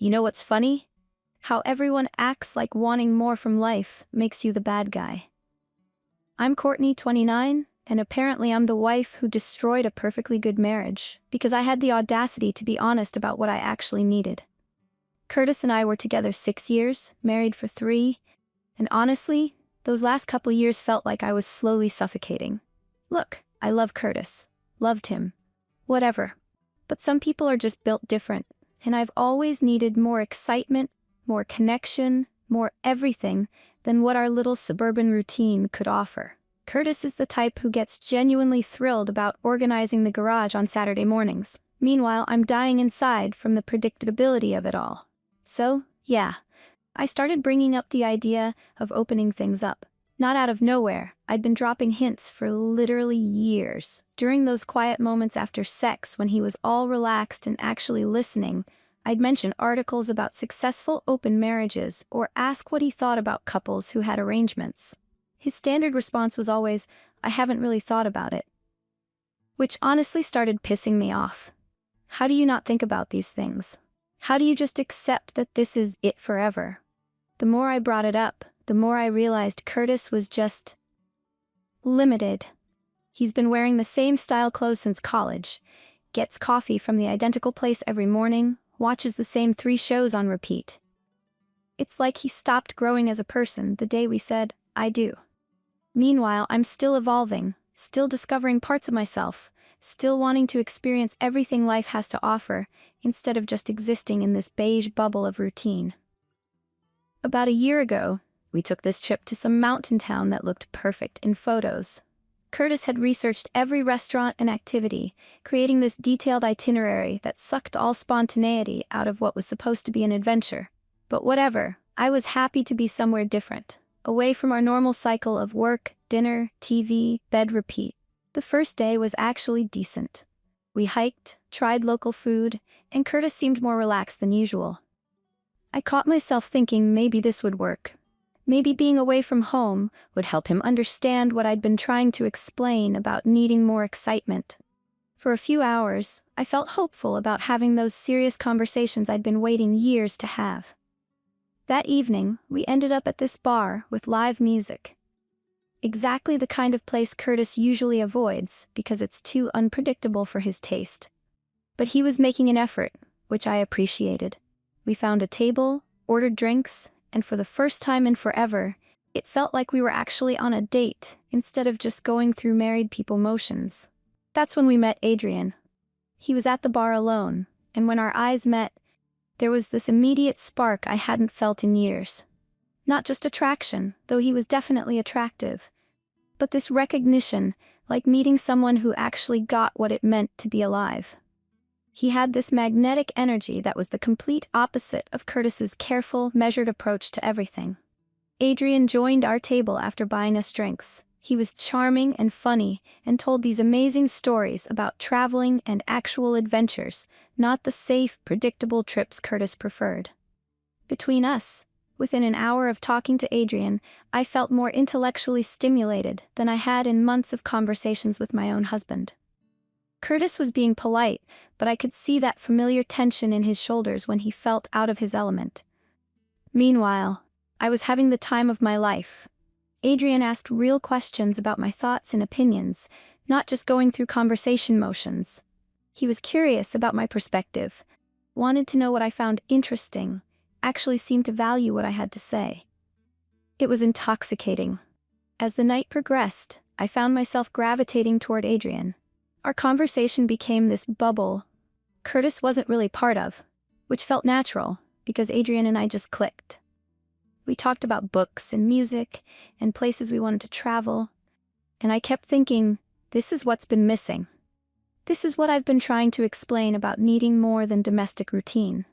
You know what's funny? How everyone acts like wanting more from life makes you the bad guy. I'm Courtney, 29, and apparently I'm the wife who destroyed a perfectly good marriage because I had the audacity to be honest about what I actually needed. Curtis and I were together 6 years, married for 3, and honestly, those last couple years felt like I was slowly suffocating. Look, I love Curtis. Loved him. Whatever. But some people are just built different, and I've always needed more excitement, more connection, more everything than what our little suburban routine could offer. Curtis is the type who gets genuinely thrilled about organizing the garage on Saturday mornings. Meanwhile, I'm dying inside from the predictability of it all. So, yeah, I started bringing up the idea of opening things up. Not out of nowhere, I'd been dropping hints for literally years. During those quiet moments after sex when he was all relaxed and actually listening, I'd mention articles about successful open marriages or ask what he thought about couples who had arrangements. His standard response was always, "I haven't really thought about it." Which honestly started pissing me off. How do you not think about these things? How do you just accept that this is it forever? The more I brought it up, the more I realized Curtis was just limited. He's been wearing the same style clothes since college, gets coffee from the identical place every morning, watches the same 3 shows on repeat. It's like he stopped growing as a person the day we said, "I do." Meanwhile, I'm still evolving, still discovering parts of myself, still wanting to experience everything life has to offer, instead of just existing in this beige bubble of routine. About a year ago, we took this trip to some mountain town that looked perfect in photos. Curtis had researched every restaurant and activity, creating this detailed itinerary that sucked all spontaneity out of what was supposed to be an adventure. But whatever, I was happy to be somewhere different, away from our normal cycle of work, dinner, TV, bed, repeat. The first day was actually decent. We hiked, tried local food, and Curtis seemed more relaxed than usual. I caught myself thinking maybe this would work. Maybe being away from home would help him understand what I'd been trying to explain about needing more excitement. For a few hours, I felt hopeful about having those serious conversations I'd been waiting years to have. That evening, we ended up at this bar with live music. Exactly the kind of place Curtis usually avoids because it's too unpredictable for his taste. But he was making an effort, which I appreciated. We found a table, ordered drinks, and for the first time in forever, it felt like we were actually on a date instead of just going through married people motions. That's when we met Adrian. He was at the bar alone, and when our eyes met, there was this immediate spark I hadn't felt in years. Not just attraction, though he was definitely attractive, but this recognition, like meeting someone who actually got what it meant to be alive. He had this magnetic energy that was the complete opposite of Curtis's careful, measured approach to everything. Adrian joined our table after buying us drinks. He was charming and funny and told these amazing stories about traveling and actual adventures, not the safe, predictable trips Curtis preferred. Between us, within an hour of talking to Adrian, I felt more intellectually stimulated than I had in months of conversations with my own husband. Curtis was being polite, but I could see that familiar tension in his shoulders when he felt out of his element. Meanwhile, I was having the time of my life. Adrian asked real questions about my thoughts and opinions, not just going through conversation motions. He was curious about my perspective, wanted to know what I found interesting, actually seemed to value what I had to say. It was intoxicating. As the night progressed, I found myself gravitating toward Adrian. Our conversation became this bubble Curtis wasn't really part of, which felt natural, because Adrian and I just clicked. We talked about books and music and places we wanted to travel, and I kept thinking, this is what's been missing. This is what I've been trying to explain about needing more than domestic routine.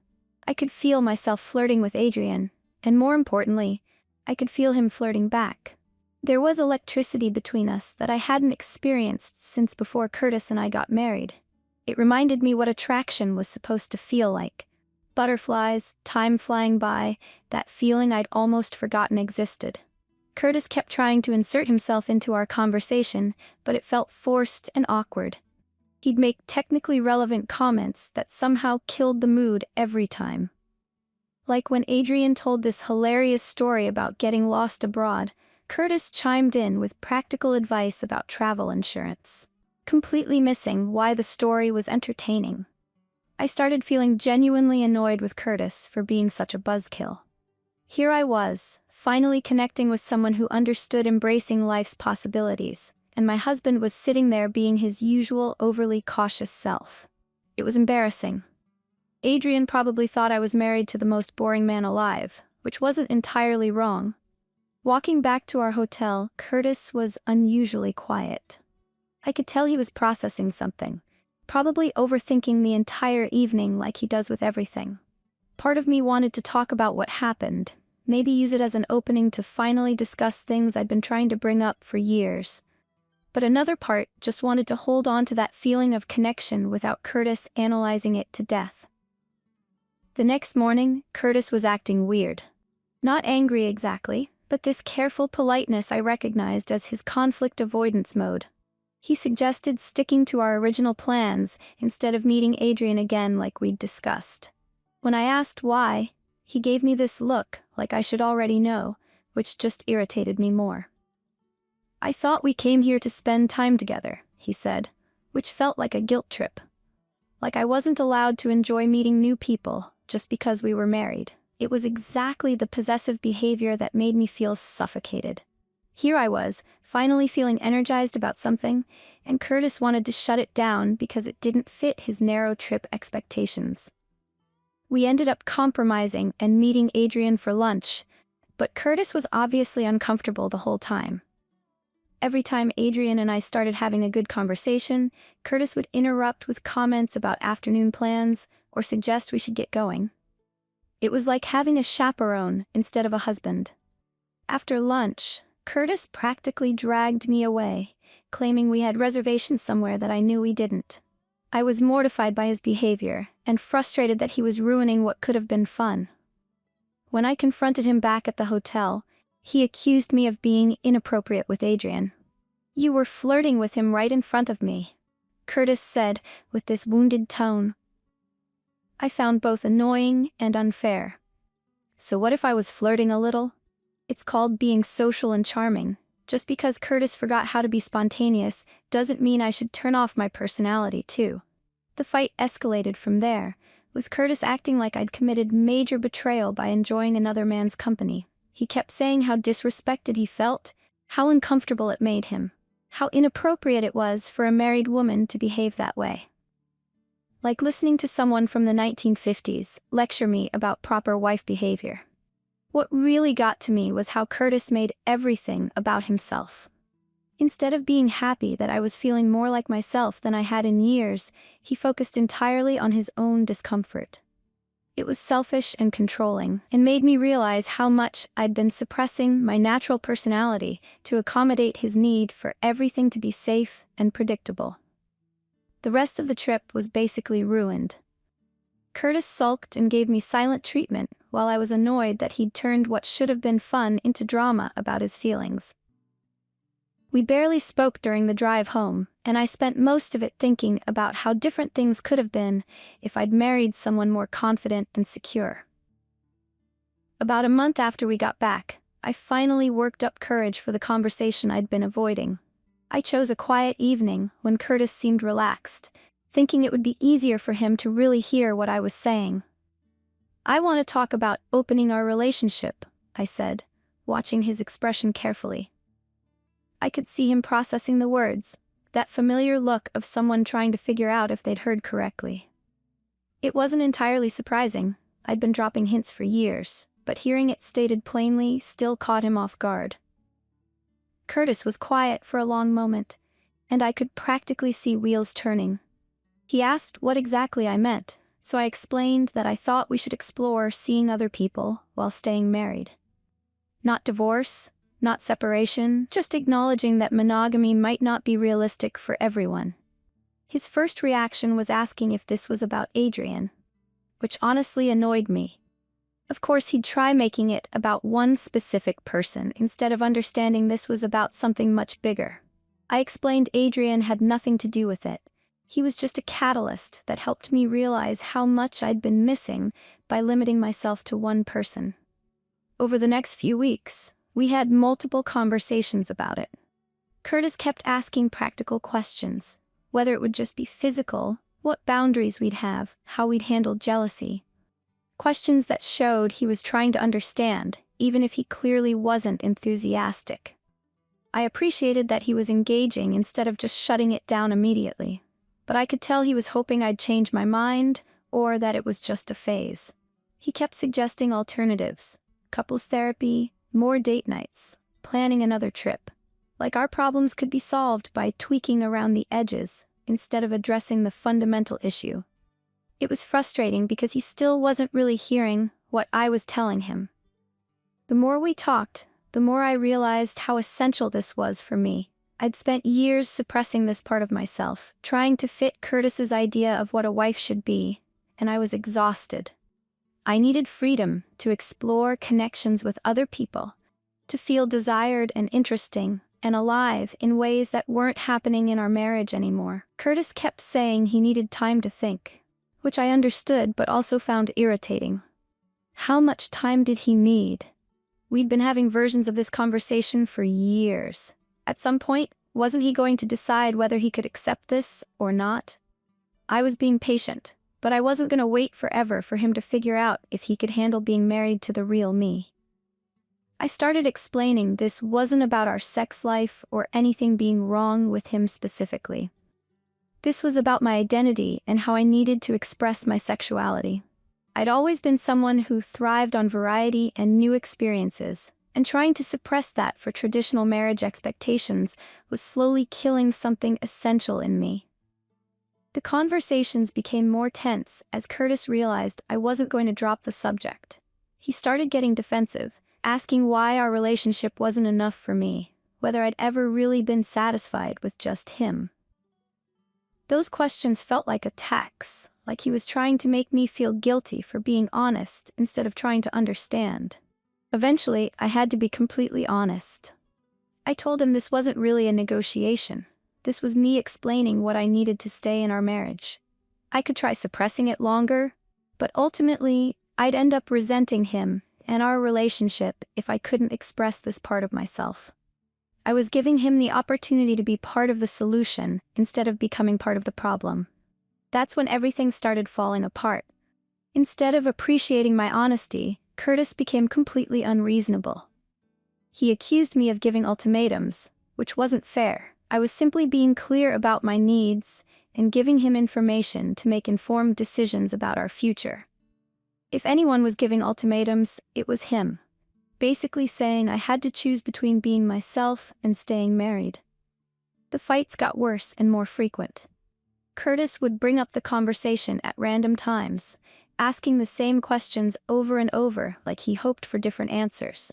I could feel myself flirting with Adrian, and more importantly, I could feel him flirting back. There was electricity between us that I hadn't experienced since before Curtis and I got married. It reminded me what attraction was supposed to feel like. Butterflies, time flying by, that feeling I'd almost forgotten existed. Curtis kept trying to insert himself into our conversation, but it felt forced and awkward. He'd make technically relevant comments that somehow killed the mood every time. Like when Adrian told this hilarious story about getting lost abroad, Curtis chimed in with practical advice about travel insurance, completely missing why the story was entertaining. I started feeling genuinely annoyed with Curtis for being such a buzzkill. Here I was, finally connecting with someone who understood embracing life's possibilities, and my husband was sitting there being his usual overly cautious self. It was embarrassing. Adrian probably thought I was married to the most boring man alive, which wasn't entirely wrong. Walking back to our hotel, Curtis was unusually quiet. I could tell he was processing something, probably overthinking the entire evening like he does with everything. Part of me wanted to talk about what happened, maybe use it as an opening to finally discuss things I'd been trying to bring up for years. But another part just wanted to hold on to that feeling of connection without Curtis analyzing it to death. The next morning, Curtis was acting weird. Not angry exactly, but this careful politeness I recognized as his conflict avoidance mode. He suggested sticking to our original plans instead of meeting Adrian again like we'd discussed. When I asked why, he gave me this look like I should already know, which just irritated me more. "I thought we came here to spend time together," he said, which felt like a guilt trip. Like I wasn't allowed to enjoy meeting new people just because we were married. It was exactly the possessive behavior that made me feel suffocated. Here I was, finally feeling energized about something, and Curtis wanted to shut it down because it didn't fit his narrow trip expectations. We ended up compromising and meeting Adrian for lunch, but Curtis was obviously uncomfortable the whole time. Every time Adrian and I started having a good conversation, Curtis would interrupt with comments about afternoon plans or suggest we should get going. It was like having a chaperone instead of a husband. After lunch, Curtis practically dragged me away, claiming we had reservations somewhere that I knew we didn't. I was mortified by his behavior and frustrated that he was ruining what could have been fun. When I confronted him back at the hotel, he accused me of being inappropriate with Adrian. "You were flirting with him right in front of me," Curtis said with this wounded tone. I found both annoying and unfair. So what if I was flirting a little? It's called being social and charming. Just because Curtis forgot how to be spontaneous doesn't mean I should turn off my personality too. The fight escalated from there, with Curtis acting like I'd committed major betrayal by enjoying another man's company. He kept saying how disrespected he felt, how uncomfortable it made him, how inappropriate it was for a married woman to behave that way. Like listening to someone from the 1950s lecture me about proper wife behavior. What really got to me was how Curtis made everything about himself. Instead of being happy that I was feeling more like myself than I had in years, he focused entirely on his own discomfort. It was selfish and controlling, and made me realize how much I'd been suppressing my natural personality to accommodate his need for everything to be safe and predictable. The rest of the trip was basically ruined. Curtis sulked and gave me silent treatment while I was annoyed that he'd turned what should have been fun into drama about his feelings. We barely spoke during the drive home, and I spent most of it thinking about how different things could have been if I'd married someone more confident and secure. About a month after we got back, I finally worked up courage for the conversation I'd been avoiding. I chose a quiet evening when Curtis seemed relaxed, thinking it would be easier for him to really hear what I was saying. "I want to talk about opening our relationship," I said, watching his expression carefully. I could see him processing the words, that familiar look of someone trying to figure out if they'd heard correctly. It wasn't entirely surprising. I'd been dropping hints for years, but hearing it stated plainly still caught him off guard. Curtis was quiet for a long moment, and I could practically see wheels turning. He asked what exactly I meant, so I explained that I thought we should explore seeing other people while staying married. Not divorce, not separation, just acknowledging that monogamy might not be realistic for everyone. His first reaction was asking if this was about Adrian, which honestly annoyed me. Of course, he'd try making it about one specific person instead of understanding this was about something much bigger. I explained Adrian had nothing to do with it, He was just a catalyst that helped me realize how much I'd been missing by limiting myself to one person. Over the next few weeks, we had multiple conversations about it. Curtis kept asking practical questions, whether it would just be physical, what boundaries we'd have, how we'd handle jealousy. Questions that showed he was trying to understand, even if he clearly wasn't enthusiastic. I appreciated that he was engaging instead of just shutting it down immediately, but I could tell he was hoping I'd change my mind, or that it was just a phase. He kept suggesting alternatives: couples therapy, more date nights, planning another trip. Like our problems could be solved by tweaking around the edges instead of addressing the fundamental issue. It was frustrating because he still wasn't really hearing what I was telling him. The more we talked, the more I realized how essential this was for me. I'd spent years suppressing this part of myself, trying to fit Curtis's idea of what a wife should be, and I was exhausted. I needed freedom to explore connections with other people, to feel desired and interesting and alive in ways that weren't happening in our marriage anymore. Curtis kept saying he needed time to think, which I understood but also found irritating. How much time did he need? We'd been having versions of this conversation for years. At some point, wasn't he going to decide whether he could accept this or not? I was being patient, but I wasn't going to wait forever for him to figure out if he could handle being married to the real me. I started explaining this wasn't about our sex life or anything being wrong with him specifically. This was about my identity and how I needed to express my sexuality. I'd always been someone who thrived on variety and new experiences, and trying to suppress that for traditional marriage expectations was slowly killing something essential in me. The conversations became more tense as Curtis realized I wasn't going to drop the subject. He started getting defensive, asking why our relationship wasn't enough for me, whether I'd ever really been satisfied with just him. Those questions felt like attacks, like he was trying to make me feel guilty for being honest instead of trying to understand. Eventually, I had to be completely honest. I told him this wasn't really a negotiation. This was me explaining what I needed to stay in our marriage. I could try suppressing it longer, but ultimately, I'd end up resenting him and our relationship if I couldn't express this part of myself. I was giving him the opportunity to be part of the solution instead of becoming part of the problem. That's when everything started falling apart. Instead of appreciating my honesty, Curtis became completely unreasonable. He accused me of giving ultimatums, which wasn't fair. I was simply being clear about my needs and giving him information to make informed decisions about our future. If anyone was giving ultimatums, it was him, basically saying I had to choose between being myself and staying married. The fights got worse and more frequent. Curtis would bring up the conversation at random times, asking the same questions over and over like he hoped for different answers.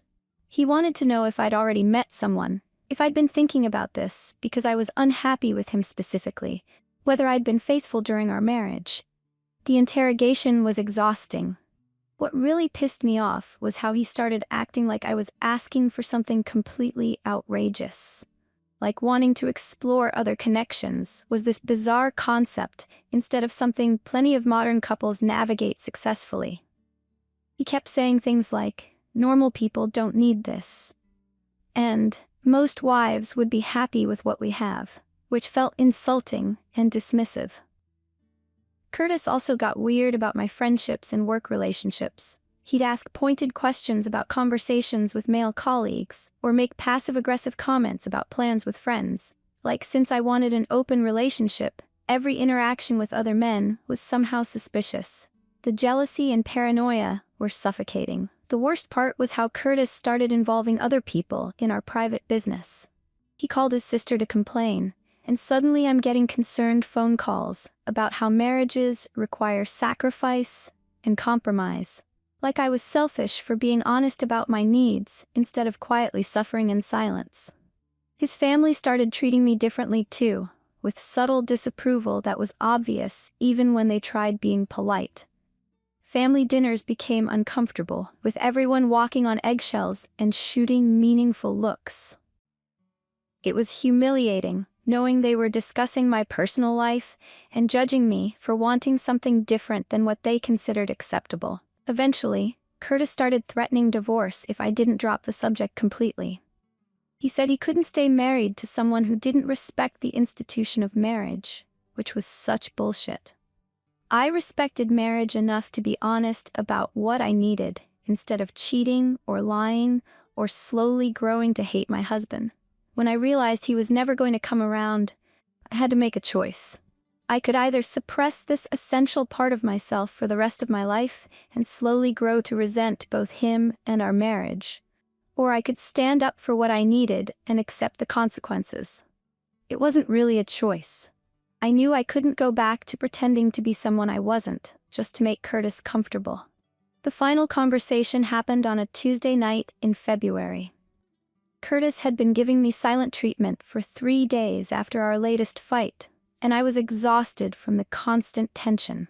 He wanted to know if I'd already met someone, if I'd been thinking about this because I was unhappy with him specifically, whether I'd been faithful during our marriage. The interrogation was exhausting. What really pissed me off was how he started acting like I was asking for something completely outrageous. Like wanting to explore other connections was this bizarre concept instead of something plenty of modern couples navigate successfully. He kept saying things like, "Normal people don't need this," and "most wives would be happy with what we have," which felt insulting and dismissive. Curtis also got weird about my friendships and work relationships. He'd ask pointed questions about conversations with male colleagues, or make passive-aggressive comments about plans with friends. Like, since I wanted an open relationship, every interaction with other men was somehow suspicious. The jealousy and paranoia were suffocating. The worst part was how Curtis started involving other people in our private business. He called his sister to complain, and suddenly I'm getting concerned phone calls about how marriages require sacrifice and compromise. Like I was selfish for being honest about my needs instead of quietly suffering in silence. His family started treating me differently too, with subtle disapproval that was obvious even when they tried being polite. Family dinners became uncomfortable, with everyone walking on eggshells and shooting meaningful looks. It was humiliating, knowing they were discussing my personal life and judging me for wanting something different than what they considered acceptable. Eventually, Curtis started threatening divorce if I didn't drop the subject completely. He said he couldn't stay married to someone who didn't respect the institution of marriage, which was such bullshit. I respected marriage enough to be honest about what I needed, instead of cheating or lying or slowly growing to hate my husband. When I realized he was never going to come around, I had to make a choice. I could either suppress this essential part of myself for the rest of my life and slowly grow to resent both him and our marriage, or I could stand up for what I needed and accept the consequences. It wasn't really a choice. I knew I couldn't go back to pretending to be someone I wasn't, just to make Curtis comfortable. The final conversation happened on a Tuesday night in February. Curtis had been giving me silent treatment for 3 days after our latest fight, and I was exhausted from the constant tension.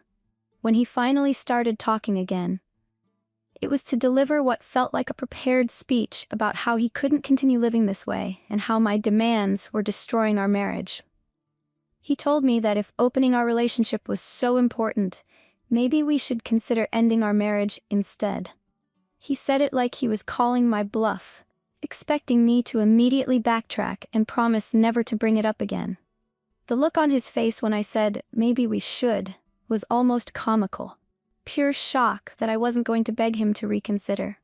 When he finally started talking again, it was to deliver what felt like a prepared speech about how he couldn't continue living this way and how my demands were destroying our marriage. He told me that if opening our relationship was so important, maybe we should consider ending our marriage instead. He said it like he was calling my bluff, expecting me to immediately backtrack and promise never to bring it up again. The look on his face when I said, "Maybe we should," was almost comical. Pure shock that I wasn't going to beg him to reconsider.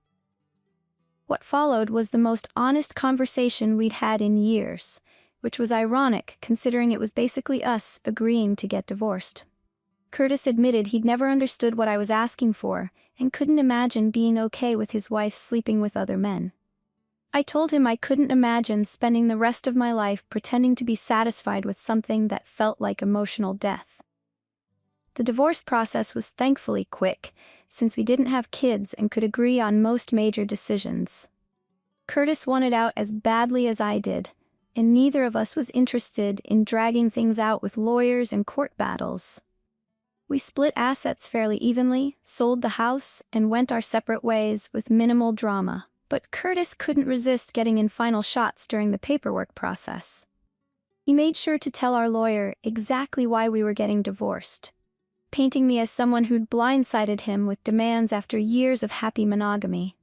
What followed was the most honest conversation we'd had in years, which was ironic considering it was basically us agreeing to get divorced. Curtis admitted he'd never understood what I was asking for and couldn't imagine being okay with his wife sleeping with other men. I told him I couldn't imagine spending the rest of my life pretending to be satisfied with something that felt like emotional death. The divorce process was thankfully quick, since we didn't have kids and could agree on most major decisions. Curtis wanted out as badly as I did, and neither of us was interested in dragging things out with lawyers and court battles. We split assets fairly evenly, sold the house, and went our separate ways with minimal drama. But Curtis couldn't resist getting in final shots during the paperwork process. He made sure to tell our lawyer exactly why we were getting divorced, painting me as someone who'd blindsided him with demands after years of happy monogamy.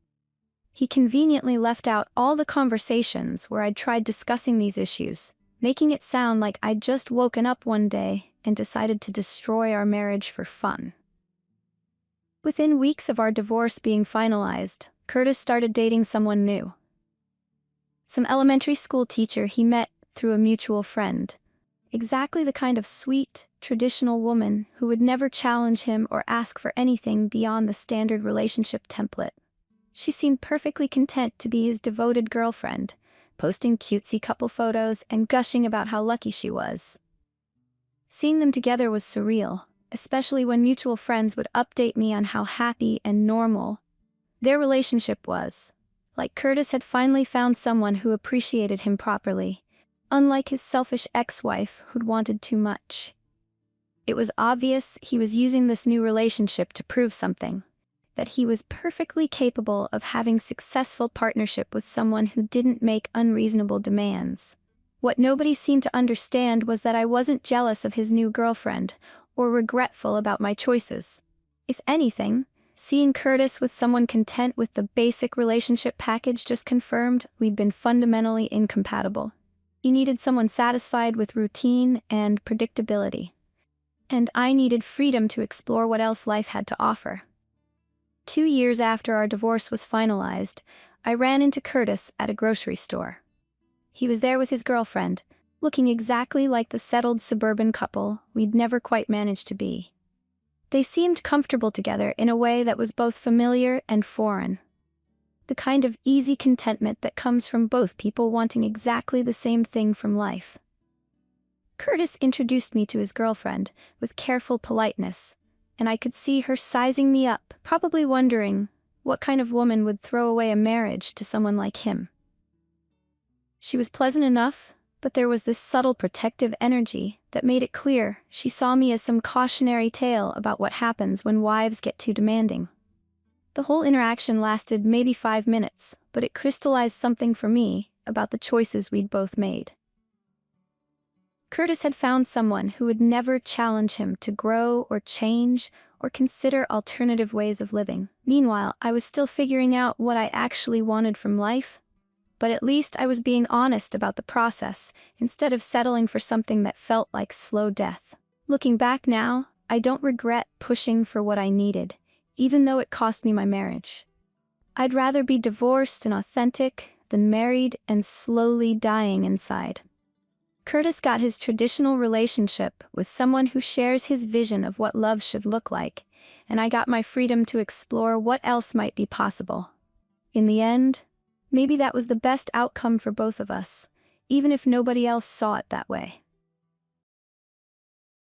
He conveniently left out all the conversations where I'd tried discussing these issues, making it sound like I'd just woken up one day and decided to destroy our marriage for fun. Within weeks of our divorce being finalized, Curtis started dating someone new. Some elementary school teacher he met through a mutual friend. Exactly the kind of sweet, traditional woman who would never challenge him or ask for anything beyond the standard relationship template. She seemed perfectly content to be his devoted girlfriend, posting cutesy couple photos and gushing about how lucky she was. Seeing them together was surreal, especially when mutual friends would update me on how happy and normal their relationship was. Like Curtis had finally found someone who appreciated him properly, unlike his selfish ex-wife who'd wanted too much. It was obvious he was using this new relationship to prove something, that he was perfectly capable of having successful partnership with someone who didn't make unreasonable demands. What nobody seemed to understand was that I wasn't jealous of his new girlfriend or regretful about my choices. If anything, seeing Curtis with someone content with the basic relationship package just confirmed we'd been fundamentally incompatible. He needed someone satisfied with routine and predictability, and I needed freedom to explore what else life had to offer. 2 years after our divorce was finalized, I ran into Curtis at a grocery store. He was there with his girlfriend, looking exactly like the settled suburban couple we'd never quite managed to be. They seemed comfortable together in a way that was both familiar and foreign. The kind of easy contentment that comes from both people wanting exactly the same thing from life. Curtis introduced me to his girlfriend with careful politeness, and I could see her sizing me up, probably wondering what kind of woman would throw away a marriage to someone like him. She was pleasant enough, but there was this subtle protective energy that made it clear she saw me as some cautionary tale about what happens when wives get too demanding. The whole interaction lasted maybe 5 minutes, but it crystallized something for me about the choices we'd both made. Curtis had found someone who would never challenge him to grow or change or consider alternative ways of living. Meanwhile, I was still figuring out what I actually wanted from life, but at least I was being honest about the process instead of settling for something that felt like slow death. Looking back now, I don't regret pushing for what I needed, even though it cost me my marriage. I'd rather be divorced and authentic than married and slowly dying inside. Curtis got his traditional relationship with someone who shares his vision of what love should look like, and I got my freedom to explore what else might be possible. In the end, maybe that was the best outcome for both of us, even if nobody else saw it that way.